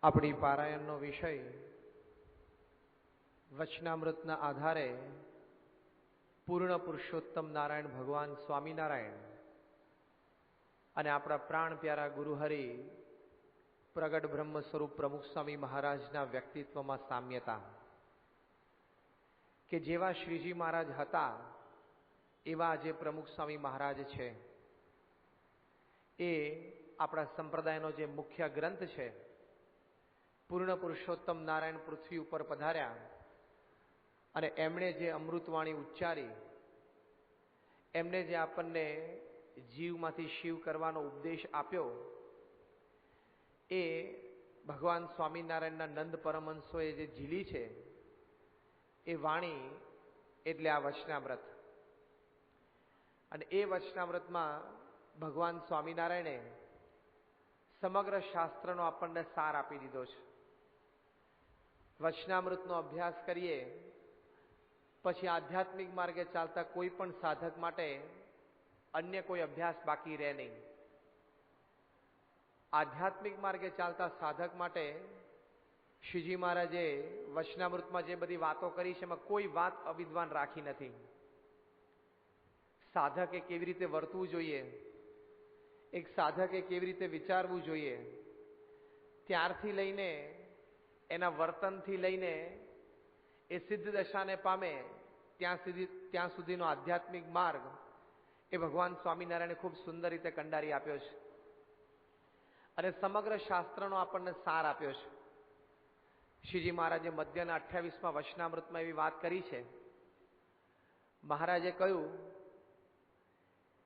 આપણી પારાયણનો વિષય વચનામૃતના આધારે પૂર્ણ પુરુષોત્તમ નારાયણ ભગવાન સ્વામિનારાયણ અને આપણા પ્રાણ પ્યારા ગુરુહરિ પ્રગટ બ્રહ્મ સ્વરૂપ પ્રમુખ સ્વામી મહારાજના વ્યક્તિત્વમાં સામ્યતા, કે જેવા શ્રીજી મહારાજ હતા એવા જે પ્રમુખ સ્વામી મહારાજ છે, એ આપણા સંપ્રદાયનો જે મુખ્ય ગ્રંથ છે પૂર્ણ પુરુષોત્તમ નારાયણ પૃથ્વી ઉપર પધાર્યા અને એમણે જે અમૃતવાણી ઉચ્ચારી, એમને જે આપણને જીવમાંથી શિવ કરવાનો ઉપદેશ આપ્યો, એ ભગવાન સ્વામિનારાયણના નંદ પરમહંસોએ જે ઝીલી છે એ વાણી એટલે આ વચનામૃત. અને એ વચનામૃતમાં ભગવાન સ્વામિનારાયણે સમગ્ર શાસ્ત્રનો આપણને સાર આપી દીધો છે. વચનામૃતનો અભ્યાસ કરીએ પછી આધ્યાત્મિક માર્ગે ચાલતા કોઈ પણ સાધક માટે અન્ય કોઈ અભ્યાસ બાકી રહે નહીં. આધ્યાત્મિક માર્ગે ચાલતા સાધક માટે શ્રીજી મહારાજે વચનામૃતમાં જે બધી વાતો કરી છે એમાં કોઈ વાત અવિદ્વાન રાખી નથી. સાધકે કેવી રીતે વર્તવું જોઈએ, એક સાધકે કેવી રીતે વિચારવું જોઈએ, ત્યારથી લઈને એના વર્તનથી લઈને એ સિદ્ધ દશાને પામે ત્યાં સુધીનો આધ્યાત્મિક માર્ગ એ ભગવાન સ્વામિનારાયણે ખૂબ સુંદર રીતે કંડારી આપ્યો છે અને સમગ્ર શાસ્ત્રનો આપણને સાર આપ્યો છે. શ્રીજી મહારાજે મધ્યના 28મા વચનામૃતમાં એવી વાત કરી છે. મહારાજે કહ્યું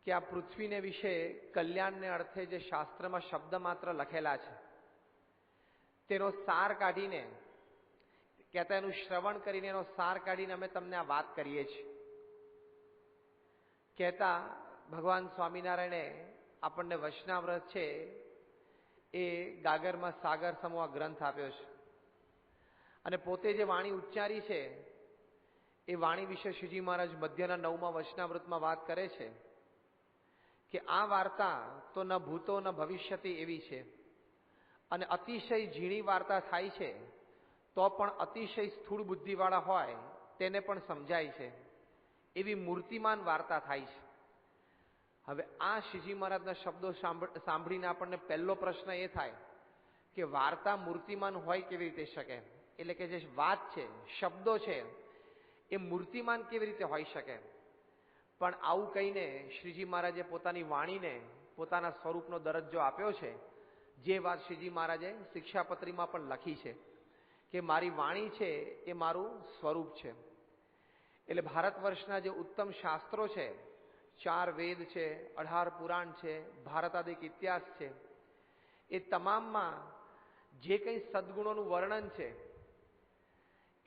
કે આ પૃથ્વીને વિશે કલ્યાણને અર્થે જે શાસ્ત્રમાં શબ્દ માત્ર લખેલા છે તેનો સાર કાઢીને, કહેતા એનું શ્રવણ કરીને એનો સાર કાઢીને અમે તમને આ વાત કરીએ છીએ. કહેતા ભગવાન સ્વામિનારાયણે આપણને વચનામૃત છે એ ગાગરમાં સાગર સમૂહ ગ્રંથ આપ્યો છે અને પોતે જે વાણી ઉચ્ચારી છે એ વાણી વિશે શ્રીજી મહારાજ મધ્યના 9મા વચનામૃતમાં વાત કરે છે કે આ વાર્તા તો ન ભૂતો ન ભવિષ્યતી એવી છે અને અતિશય ઝીણી વાર્તા થાય છે તો પણ અતિશય સ્થૂળ બુદ્ધિવાળા હોય તેને પણ સમજાય છે એવી મૂર્તિમાન વાર્તા થાય છે. હવે આ શ્રીજી મહારાજના શબ્દો સાંભળીને આપણને પહેલો પ્રશ્ન એ થાય કે વાર્તા મૂર્તિમાન હોય કેવી રીતે શકે? એટલે કે જે વાત છે, શબ્દો છે, એ મૂર્તિમાન કેવી રીતે હોઈ શકે? પણ આવું કહીને શ્રીજી મહારાજે પોતાની વાણીને પોતાના સ્વરૂપનો દરજ્જો આપ્યો છે. જે વાત શ્રીજી મહારાજે શિક્ષાપત્રીમાં પણ લખી છે કે મારી વાણી છે એ મારું સ્વરૂપ છે. એટલે ભારત વર્ષના જે ઉત્તમ શાસ્ત્રો છે, 4 વેદ છે, 18 પુરાણ છે, ભારતાદિક ઇતિહાસ છે, એ તમામમાં જે કંઈ સદગુણોનું વર્ણન છે,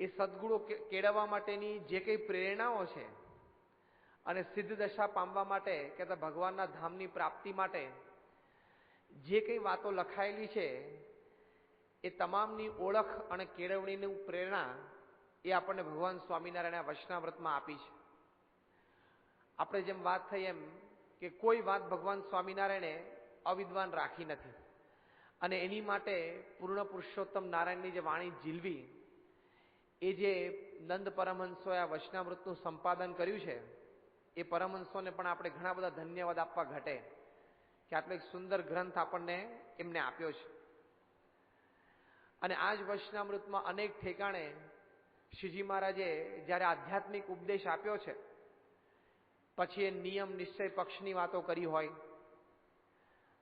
એ સદગુણો કેળવવા માટેની જે કંઈ પ્રેરણાઓ છે અને સિદ્ધ દશા પામવા માટે કહેતા ભગવાનના ધામની પ્રાપ્તિ માટે જે કંઈ વાતો લખાયેલી છે એ તમામની ઓળખ અને કેળવણીની પ્રેરણા એ આપણને ભગવાન સ્વામિનારાયણે વચનામૃતમાં આપી છે. આપણે જેમ વાત થઈ એમ કે કોઈ વાત ભગવાન સ્વામિનારાયણે અવિદ્વાન રાખી નથી અને એની માટે પૂર્ણ પુરુષોત્તમ નારાયણની જે વાણી ઝીલવી, એ જે નંદ પરમહંસોએ આ વચનામૃતનું સંપાદન કર્યું છે એ પરમહંસોને પણ આપણે ઘણા બધા ધન્યવાદ આપવા ઘટે કે આટલો એક સુંદર ગ્રંથ આપણને એમને આપ્યો છે. અને આ જ વચનામૃતમાં અનેક ઠેકાણે શ્રીજી મહારાજે જ્યારે આધ્યાત્મિક ઉપદેશ આપ્યો છે પછી એ નિયમ નિશ્ચય પક્ષની વાતો કરી હોય,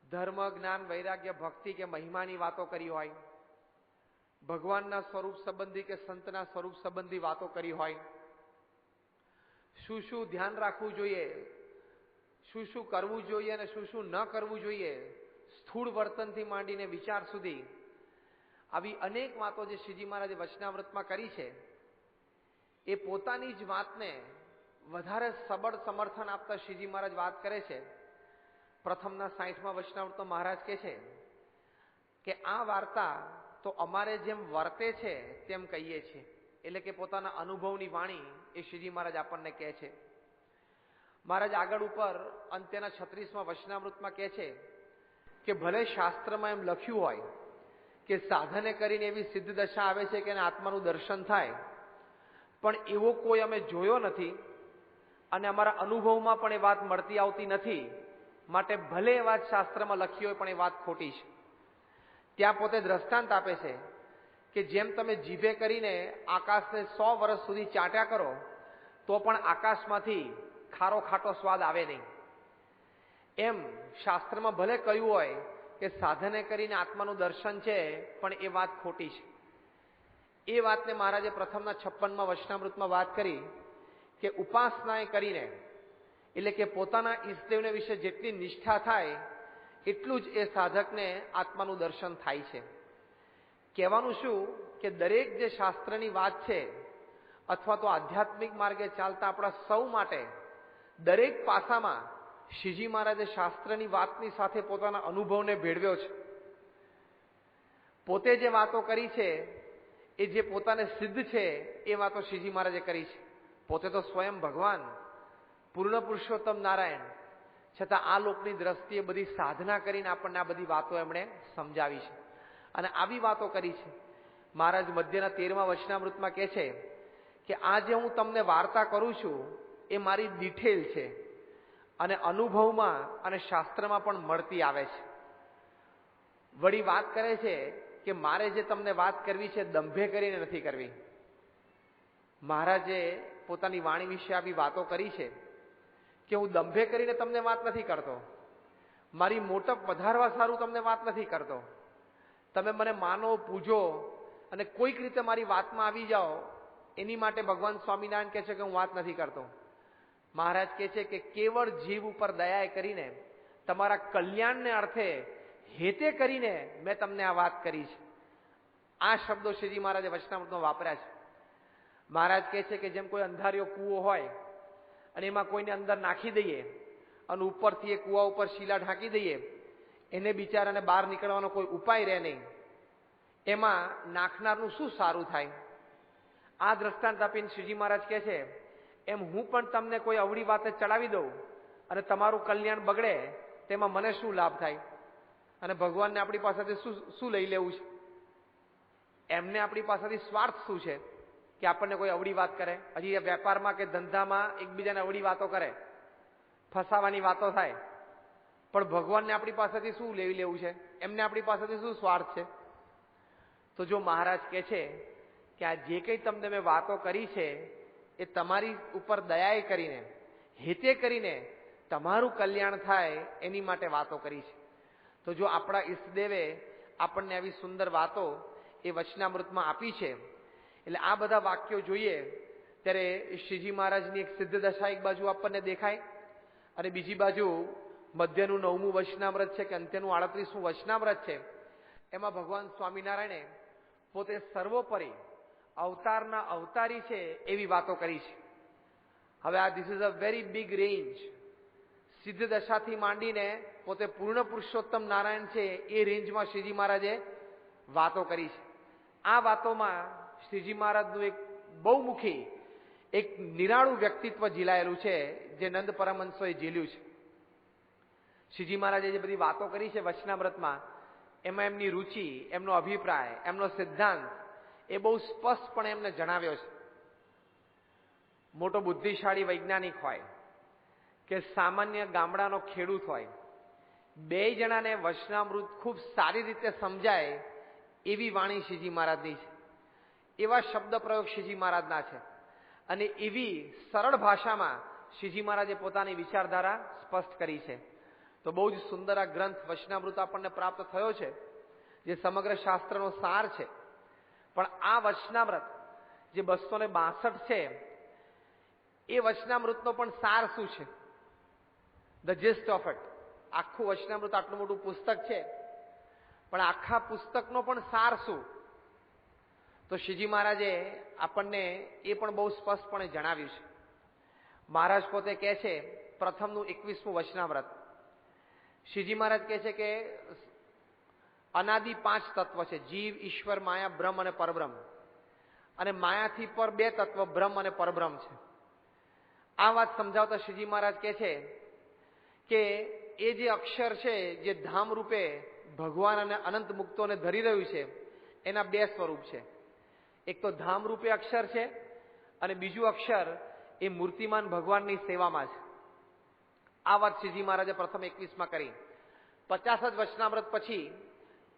ધર્મ જ્ઞાન વૈરાગ્ય ભક્તિ કે મહિમાની વાતો કરી હોય, ભગવાનના સ્વરૂપ સંબંધી કે સંતના સ્વરૂપ સંબંધી વાતો કરી હોય, શું શું ધ્યાન રાખવું જોઈએ, શું શું કરવું જોઈએ અને શું શું ન કરવું જોઈએ, સ્થૂળ વર્તનથી માંડીને વિચાર સુધી, આવી અનેક વાતો જે શ્રીજી મહારાજે વચનામૃતમાં કરી છે એ પોતાની જ વાતને વધારે સબળ સમર્થન આપતા શ્રીજી મહારાજ વાત કરે છે. પ્રથમના 60મા વચનામૃતમાં મહારાજ કહે છે કે આ વાર્તા તો અમારે જેમ વર્તે છે તેમ કહીએ છીએ. એટલે કે પોતાના અનુભવની વાણી એ શ્રીજી મહારાજ આપણને કહે છે. મહારાજ આગળ ઉપર અંત્યના 36મા વચનામૃતમાં કહે છે કે ભલે શાસ્ત્રમાં એમ લખ્યું હોય કે સાધને કરીને એવી સિદ્ધ દશા આવે છે કે એને આત્માનું દર્શન થાય, પણ એવો કોઈ અમે જોયો નથી અને અમારા અનુભવમાં પણ એ વાત મળતી આવતી નથી. માટે ભલે એ વાત શાસ્ત્રમાં લખી હોય પણ એ વાત ખોટી છે. ત્યાં પોતે દ્રષ્ટાંત આપે છે કે જેમ તમે જીભે કરીને આકાશને 100 વર્ષ સુધી ચાટ્યા કરો તો પણ આકાશમાંથી ખારો ખાટો સ્વાદ આવે નહીં. એમ શાસ્ત્રમાં ભલે કહ્યું હોય કે સાધને કરીને આત્માનું દર્શન છે, પણ એ વાત ખોટી છે. એ વાતને મહારાજે પ્રથમના 56માં વચનામૃતમાં વાત કરી કે ઉપાસનાએ કરીને, એટલે કે પોતાના ઈષ્ટદેવને વિશે જેટલી નિષ્ઠા થાય એટલું જ એ સાધકને આત્માનું દર્શન થાય છે. કહેવાનું શું કે દરેક જે શાસ્ત્રની વાત છે અથવા તો આધ્યાત્મિક માર્ગે ચાલતા આપણા સૌ માટે દરેક પાસામાં શ્રીજી મહારાજે શાસ્ત્રની વાતની સાથે પોતાના અનુભવને ભેળવ્યો છે. પોતે જે વાતો કરી છે એ જે પોતાને સિદ્ધ છે એ વાતો શ્રીજી મહારાજે કરી છે. પોતે તો સ્વયં ભગવાન પૂર્ણ પુરુષોત્તમ નારાયણ, છતાં આ લોકની દ્રષ્ટિએ બધી સાધના કરીને આપણને આ બધી વાતો એમણે સમજાવી છે અને આવી વાતો કરી છે. મહારાજ મધ્યના 13મા વચનામૃતમાં કહે છે કે આ જે હું તમને વાર્તા કરું છું એ મારી ડિટેલ છે અને અનુભવમાં અને શાસ્ત્રમાં પણ મળતી આવે છે. વળી વાત કરે છે કે મારે જે તમને વાત કરવી છે દંભે કરીને નથી કરવી. મહારાજે પોતાની વાણી વિશે આવી વાતો કરી છે કે હું દંભે કરીને તમને વાત નથી કરતો, મારી મોટપ વધારવા સારું તમને વાત નથી કરતો. તમે મને માનો, પૂજો અને કોઈક રીતે મારી વાતમાં આવી જાઓ એની માટે ભગવાન સ્વામિનારાયણ કહે છે કે હું વાત નથી કરતો. મહારાજ કહે છે કે કેવળ જીવ ઉપર દયા કરીને તમારા કલ્યાણને અર્થે હેતે કરીને મેં તમને આ વાત કરી છે. આ શબ્દો શ્રીજી મહારાજે વચનામૃતમાં વાપર્યા છે. મહારાજ કહે છે કે જેમ કોઈ અંધારિયો કૂવો હોય અને એમાં કોઈને અંદર નાખી દઈએ અને ઉપરથી એ કૂવા ઉપર શીલા ઢાંકી દઈએ, એને બિચારાને બહાર નીકળવાનો કોઈ ઉપાય રહે નહીં. એમાં નાખનારનું શું સારું થાય? આ દ્રષ્ટાંત આપીને શ્રીજી મહારાજ કહે છે એમ હું પણ તમને કોઈ અવળી વાતે ચડાવી દઉં અને તમારું કલ્યાણ બગડે તેમાં મને શું લાભ થાય? અને ભગવાનને આપણી પાસેથી શું લઈ લેવું છે? એમને આપણી પાસેથી સ્વાર્થ શું છે કે આપણને કોઈ અવળી વાત કરે? હજી વેપારમાં કે ધંધામાં એકબીજાને અવળી વાતો કરે, ફસાવાની વાતો થાય, પણ ભગવાનને આપણી પાસેથી શું લેવી લેવું છે? એમને આપણી પાસેથી શું સ્વાર્થ છે? તો જો મહારાજ કહે છે કે આ જે કંઈ તમને મેં વાતો કરી છે એ તમારી ઉપર દયાએ કરીને, હેતે કરીને તમારું કલ્યાણ થાય એની માટે વાતો કરી છે. તો જો આપણા ઈષ્ટદેવે આપણને આવી સુંદર વાતો એ વચનામૃતમાં આપી છે, એટલે આ બધા વાક્યો જોઈએ ત્યારે શ્રીજી મહારાજની એક સિદ્ધ દશા એક બાજુ આપણને દેખાય અને બીજી બાજુ મધ્યનું 9મું વચનામૃત છે કે અંત્યનું 38મું વચનામૃત છે, એમાં ભગવાન સ્વામિનારાયણે પોતે સર્વોપરી અવતારના અવતારી છે એવી વાતો કરી છે. હવે આ this is a very big range. સિદ્ધ દશાથી માંડીને પોતે પૂર્ણ પુરુષોત્તમ નારાયણ છે એ રેન્જમાં શ્રીજી મહારાજે વાતો કરી છે. આ વાતોમાં શ્રીજી મહારાજનું એક બહુમુખી, એક નિરાળું વ્યક્તિત્વ ઝીલાયેલું છે જે નંદ પરમહંસોએ ઝીલ્યું છે. શ્રીજી મહારાજે જે બધી વાતો કરી છે વચનામૃતમાં, એમાં એમની રુચિ, એમનો અભિપ્રાય, એમનો સિદ્ધાંત એ બહુ સ્પષ્ટપણે એમને જણાવ્યો છે. મોટો બુદ્ધિશાળી વૈજ્ઞાનિક હોય કે સામાન્ય ગામડાનો ખેડૂત હોય, બે જણાને વચનામૃત ખૂબ સારી રીતે સમજાય એવી વાણી શ્રીજી મહારાજની છે, એવા શબ્દ પ્રયોગ શ્રીજી મહારાજના છે અને એવી સરળ ભાષામાં શ્રીજી મહારાજે પોતાની વિચારધારા સ્પષ્ટ કરી છે. તો બહુ જ સુંદર આ ગ્રંથ વચનામૃત આપણને પ્રાપ્ત થયો છે જે સમગ્ર શાસ્ત્રનો સાર છે. પણ આ વચનામૃત જે 262 છે એ વચનામૃતનો પણ સાર શું છે? The gist of it. આખું વચનામૃત આટલું મોટું પુસ્તક છે પણ આખા પુસ્તકનો પણ સાર શું? તો શ્રીજી મહારાજે આપણને એ પણ બહુ સ્પષ્ટપણે જણાવ્યું છે. મહારાજ પોતે કહે છે પ્રથમનું 21મું વચનામૃત, શ્રીજી મહારાજ કહે છે કે અનાદિ 5 તત્વ છે, જીવ, ઈશ્વર, માયા, બ્રહ્મ અને પરબ્રહ્મ. અને માયાથી પર 2 તત્વ બ્રહ્મ અને પરબ્રહ્મ છે. આ વાત સમજાવતા શ્રીજી મહારાજ કહે છે કે એ જે અક્ષર છે જે ધામ રૂપે ભગવાન અને અનંત મુક્તોને ધરી રહ્યું છે એના બે સ્વરૂપ છે. એક તો ધામ રૂપે અક્ષર છે અને બીજું અક્ષર એ મૂર્તિમાન ભગવાનની સેવામાં છે. આ વાત શ્રીજી મહારાજે પ્રથમ 21માં કરી. 50 જ વચનામૃત પછી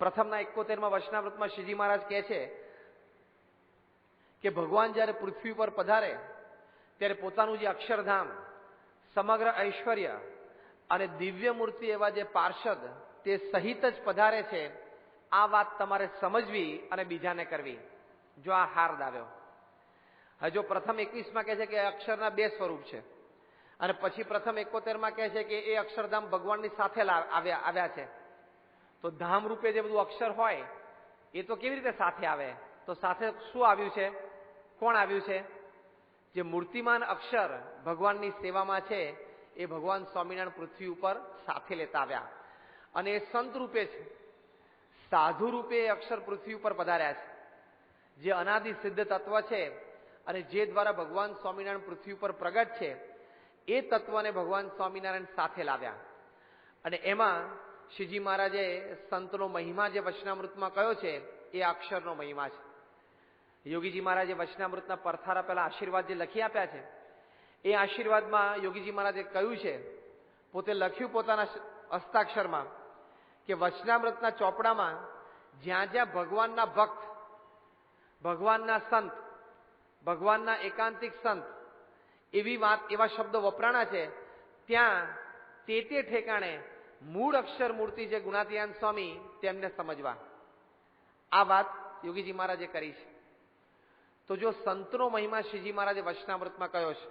પ્રથમના 71માં વચનામૃતમાં શ્રીજી મહારાજ કહે છે કે ભગવાન જ્યારે પૃથ્વી પર પધારે ત્યારે પોતાનું જે અક્ષરધામ, સમગ્ર ઐશ્વર્ય અને દિવ્ય મૂર્તિ એવા જે પાર્ષદ તે સહિત જ પધારે છે. આ વાત તમારે સમજવી અને બીજાને કરવી. જો આ હાર દાવ્યો. હજુ પ્રથમ 21માં કહે છે કે અક્ષરના બે સ્વરૂપ છે અને પછી પ્રથમ 71માં કહે છે કે એ અક્ષરધામ ભગવાનની સાથે આવ્યા છે. તો ધામ રૂપે જે બધું અક્ષર હોય એ તો કેવી રીતે સાથે આવે? તો સાથે શું આવ્યું છે? કોણ આવ્યું છે? જે મૂર્તિમાન અક્ષર ભગવાનની સેવામાં છે એ ભગવાન સ્વામિનારાયણ પૃથ્વી ઉપર સાથે લેતા આવ્યા અને એ સંત રૂપે છે, સાધુ રૂપે એ અક્ષર પૃથ્વી ઉપર પધાર્યા છે. જે અનાદિ સિદ્ધ તત્વ છે અને જે દ્વારા ભગવાન સ્વામિનારાયણ પૃથ્વી ઉપર પ્રગટ છે એ તત્વને ભગવાન સ્વામિનારાયણ સાથે લાવ્યા. અને એમાં શ્રીજી મહારાજે સંતનો મહિમા જે વચનામૃતમાં કયો છે એ અક્ષરનો મહિમા છે. યોગીજી મહારાજે વચનામૃતના પરથારા પહેલા આશીર્વાદ જે લખી આપ્યા છે એ આશીર્વાદમાં યોગીજી મહારાજે કહ્યું છે, પોતે લખ્યું પોતાના હસ્તાક્ષરમાં કે વચનામૃતના ચોપડામાં જ્યાં જ્યાં ભગવાનના ભક્ત, ભગવાનના સંત, ભગવાનના એકાંતિક સંત એવી વાત, એવા શબ્દો વપરાણા છે ત્યાં તે ઠેકાણે મૂળ અક્ષર મૂર્તિ છે ગુણાતીતાનંદ સ્વામી તેમને સમજવા. આ વાત યોગીજી મહારાજે કરી છે. તો જો સંતનો મહિમા શ્રીજી મહારાજે વચનામૃતમાં કયો છે,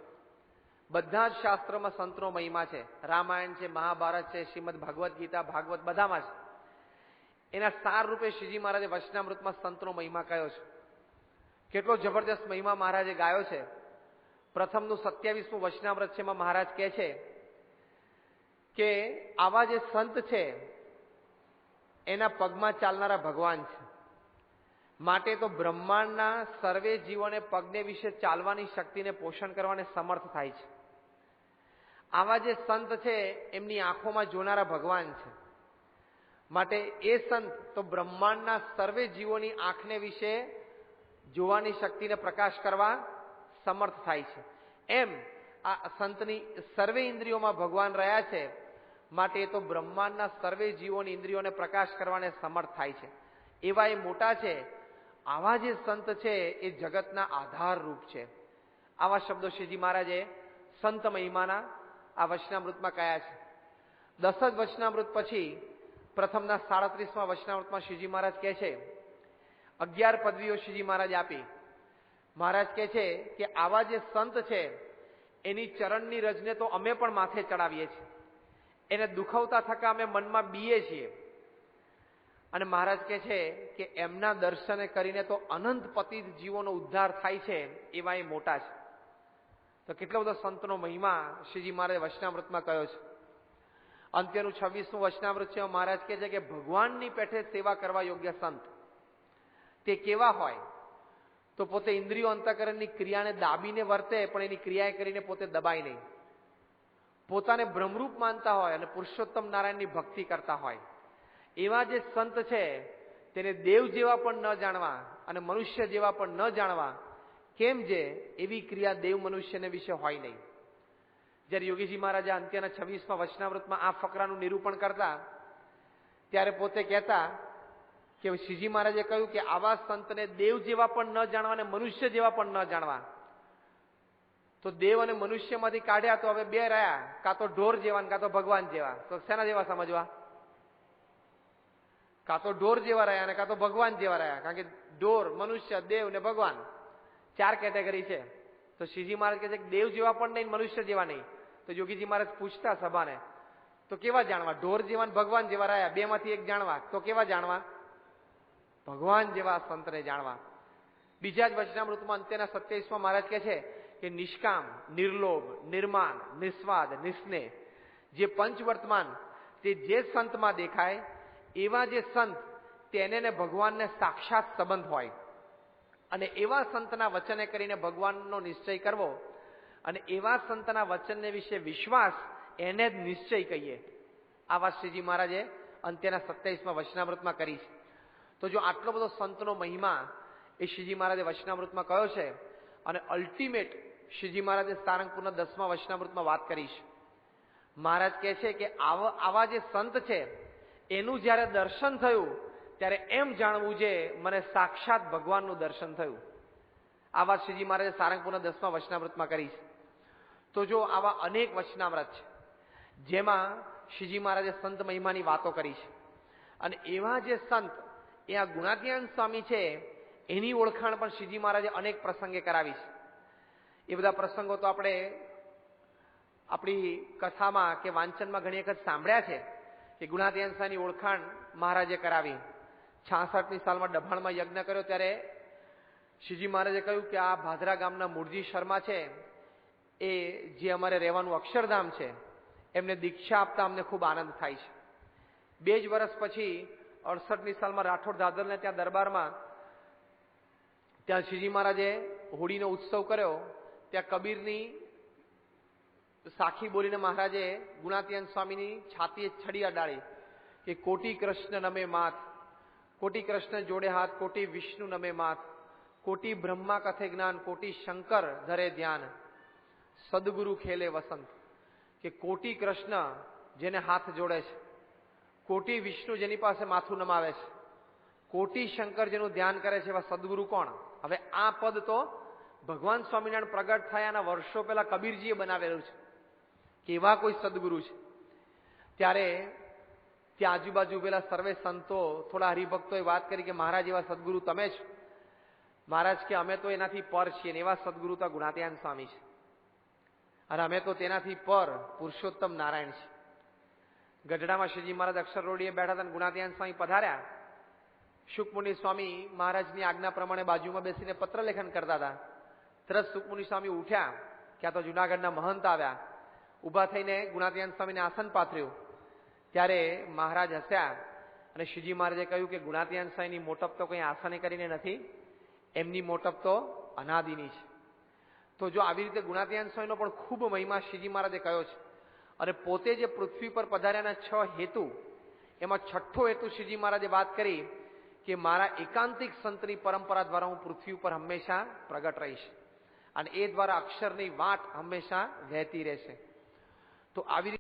બધા જ શાસ્ત્રોમાં સંતનો મહિમા છે. રામાયણ છે, મહાભારત છે, શ્રીમદ ભગવદ્ ગીતા, ભાગવત બધામાં છે. એના સાર રૂપે શ્રીજી મહારાજે વચનામૃતમાં સંતનો મહિમા કયો છે. કેટલો જબરદસ્ત મહિમા મહારાજે ગાયો છે. પ્રથમનું 27મું વચનામૃત છે એમાં મહારાજ કહે છે કે આવા જે સંત છે એના પગમાં ચાલનારા ભગવાન છે. માટે તો બ્રહ્માંડના સર્વે જીવોને પગને વિશે ચાલવાની શક્તિને પોષણ કરવાને સમર્થ થાય છે. આવા જે સંત છે એમની આંખોમાં જોનારા ભગવાન છે. માટે એ સંત તો બ્રહ્માંડના સર્વે જીવોની આંખને વિશે જોવાની શક્તિને પ્રકાશ કરવા સમર્થ થાય છે. એમ આ સંતની સર્વે ઇન્દ્રિયોમાં ભગવાન રહ્યા છે. માટે એ તો બ્રહ્માંડના સર્વે જીવોની ઇન્દ્રિયોને પ્રકાશ કરવાને સમર્થ થાય છે. એવા એ મોટા છે. આવા જે સંત છે એ જગતના આધાર રૂપ છે. આવા શબ્દો શ્રીજી મહારાજે સંત મહિમાના આ વચનામૃતમાં કયા છે. 10 જ વચનામૃત પછી પ્રથમના 37માં વચનામૃતમાં શ્રીજી મહારાજ કહે છે, 11 પદવીઓ શ્રીજી મહારાજ આપી. મહારાજ કહે છે કે આવા જે સંત છે એની ચરણની રજને તો અમે પણ માથે ચડાવીએ છીએ. એને દુખવતા થકા અમે મનમાં બીએ છીએ. અને મહારાજ કહે છે કે એમના દર્શને કરીને તો અનંત પતિત જીવોનો ઉદ્ધાર થાય છે. એવા એ મોટા છે. તો કેટલો બધો સંતનો મહિમા શ્રીજી મહારાજે વચનામૃતમાં કયો છે. અંત્યનું 26મું વચનામૃત છે. મહારાજ કહે છે કે ભગવાનની પેઠે સેવા કરવા યોગ્ય સંત તે કેવા હોય? તો પોતે ઇન્દ્રિયો અંતઃકરણની ક્રિયાને દાબીને વર્તે પણ એની ક્રિયાએ કરીને પોતે દબાય નહીં. પોતાને બ્રહ્મરૂપ માનતા હોય અને પુરુષોત્તમ નારાયણની ભક્તિ કરતા હોય એવા જે સંત છે તેને દેવ જેવા પણ ન જાણવા અને મનુષ્ય જેવા પણ ન જાણવા. કેમ જે એવી ક્રિયા દેવ મનુષ્યને વિશે હોય નહીં. જ્યારે યોગીજી મહારાજે અંત્યના 26મા વચનામૃતમાં આ ફકરાનું નિરૂપણ કરતા ત્યારે પોતે કહેતા કે શ્રીજી મહારાજે કહ્યું કે આવા સંતને દેવ જેવા પણ ન જાણવા અને મનુષ્ય જેવા પણ ન જાણવા. તો દેવ અને મનુષ્યમાંથી કાઢ્યા તો હવે બે રહ્યા, કાં તો ઢોર જેવા કાં તો ભગવાન જેવા. તો શેના જેવા સમજવા? કાં તો ઢોર જેવા રહ્યા અને કાં તો ભગવાન જેવા રહ્યા. કારણ કે ઢોર, મનુષ્ય, દેવ ને ભગવાન 4 કેટેગરી છે. તો શ્રીજી મહારાજ કહે છે કે દેવ જેવા પણ નહીં, મનુષ્ય જેવા નહીં. તો યોગીજી મહારાજ પૂછતા સભાને તો કેવા જાણવા? ઢોર જેવા ભગવાન જેવા રહ્યા, બે માંથી એક જાણવા. તો કેવા જાણવા? ભગવાન જેવા સંતને જાણવા. બીજા જ વચનામૃતમાં અંત્યના 27માં મહારાજ કહે છે કે નિષ્કામ, નિર્લોભ, નિર્માન, નિસ્વાદ, નિસ્નેહ જે પંચવર્તમાન તે જે સંતમાં દેખાય એવા જે સંત તેને ને ભગવાનને સાક્ષાત સંબંધ હોય અને એવા સંતના વચને કરીને ભગવાનનો નિશ્ચય કરવો અને એવા સંતના વચનને વિશે વિશ્વાસ એને જ નિશ્ચય કહીએ. આ વાત શ્રીજી મહારાજે અંત્યના 27માં વચનામૃતમાં કરી છે. તો તો જો આટલો બધો સંતનો મહિમા એ શ્રીજી મહારાજે વચનામૃતમાં કહ્યો છે અને અલ્ટિમેટ શ્રીજી મહારાજે સારંગપુરના 10મા વચનામૃતમાં વાત કરી છે. મહારાજ કહે છે કે આવા જે સંત છે એનું જ્યારે દર્શન થયું ત્યારે એમ જાણવું છે મને સાક્ષાત ભગવાનનું દર્શન થયું. આ વાત શ્રીજી મહારાજે સારંગપુરના 10મા વચનામૃતમાં કરી છે. તો જો આવા અનેક વચનામૃત છે જેમાં શ્રીજી મહારાજે સંત મહિમાની વાતો કરી છે અને એવા જે સંત એ આ ગુણાતીયન સ્વામી છે એની ઓળખાણ પણ શ્રીજી મહારાજે અનેક પ્રસંગે કરાવી છે. એ બધા પ્રસંગો તો આપણે આપણી કથામાં કે વાંચનમાં ઘણી વખત સાંભળ્યા છે કે ગુણાતીયન સ્વામીની ઓળખાણ મહારાજે કરાવી. 66ની સાલમાં ડભાણમાં યજ્ઞ કર્યો ત્યારે શ્રીજી મહારાજે કહ્યું કે આ ભાદરા ગામના મૂળજી શર્મા છે એ જે અમારે રહેવાનું અક્ષરધામ છે એમને દીક્ષા આપતા અમને ખૂબ આનંદ થાય છે. 2 જ વર્ષ પછી 68ની સાલમાં રાઠોડ દાદરને ત્યાં દરબારમાં ત્યાં શ્રીજી મહારાજે હોળીનો ઉત્સવ કર્યો. ત્યાં કબીરની સાખી બોલીને મહારાજે ગુણાતીયન સ્વામીની છાતીએ છડી અડાડી કે કોટી કૃષ્ણ નમે માથ, કોટી કૃષ્ણ જોડે હાથ, કોટી વિષ્ણુ નમે માથ, કોટી બ્રહ્મા કથે જ્ઞાન, કોટી શંકર ધરે ધ્યાન, સદગુરુ ખેલે વસંત. કે કોટી કૃષ્ણ જેને હાથ જોડે છે, કોટી વિષ્ણુ જેની પાસે માથું નમાવે છે, કોટી શંકર જેનું ધ્યાન કરે છે, એવા સદગુરુ કોણ? હવે આ પદ તો ભગવાન સ્વામિનારાયણ પ્રગટ થયાના વર્ષો પહેલા કબીરજીએ બનાવેલું છે કે એવા કોઈ સદગુરુ છે. ત્યારે ત્યાં આજુબાજુ પેલા સર્વે સંતો થોડા હરિભક્તોએ વાત કરી કે મહારાજ એવા સદગુરુ તમે છો. મહારાજ કે અમે તો એનાથી પર છીએ ને એવા સદગુરુ તો ગુણાતીયન સ્વામી છે અને અમે તો તેનાથી પર પુરુષોત્તમ નારાયણ છે. ગઢડામાં શ્રીજી મહારાજ અક્ષરરોડીએ બેઠા હતા, ગુણાતીયન સ્વામી પધાર્યા. શુકમુનિ સ્વામી મહારાજની આજ્ઞા પ્રમાણે બાજુમાં બેસીને પત્ર લેખન કરતા હતા. તરત શુકમુનિ સ્વામી ઉઠ્યા કે આ તો જુનાગઢના મહંત આવ્યા. ઊભા થઈને ગુણાતીયન સ્વામીને આસન પાથર્યું. ત્યારે મહારાજ હસ્યા અને શ્રીજી મહારાજે કહ્યું કે ગુણાતીયન સ્વામીની મોટપ તો કંઈ આસને કરીને નથી, એમની મોટપ તો અનાદિની છે. તો જો આવી રીતે ગુણાતીયન સ્વામીનો પણ ખૂબ મહિમા શ્રીજી મહારાજે કહ્યો છે અને પોતે જે પૃથ્વી પર પધાર્યાના 6 હેતુ એમાં 6થો હેતુ શ્રીજી મહારાજે વાત કરી કે મારા એકાંતિક સંતની પરંપરા દ્વારા હું પૃથ્વી ઉપર હંમેશા પ્રગટ રહીશ અને એ દ્વારા અક્ષરની વાટ હંમેશા વહેતી રહેશે. તો આવી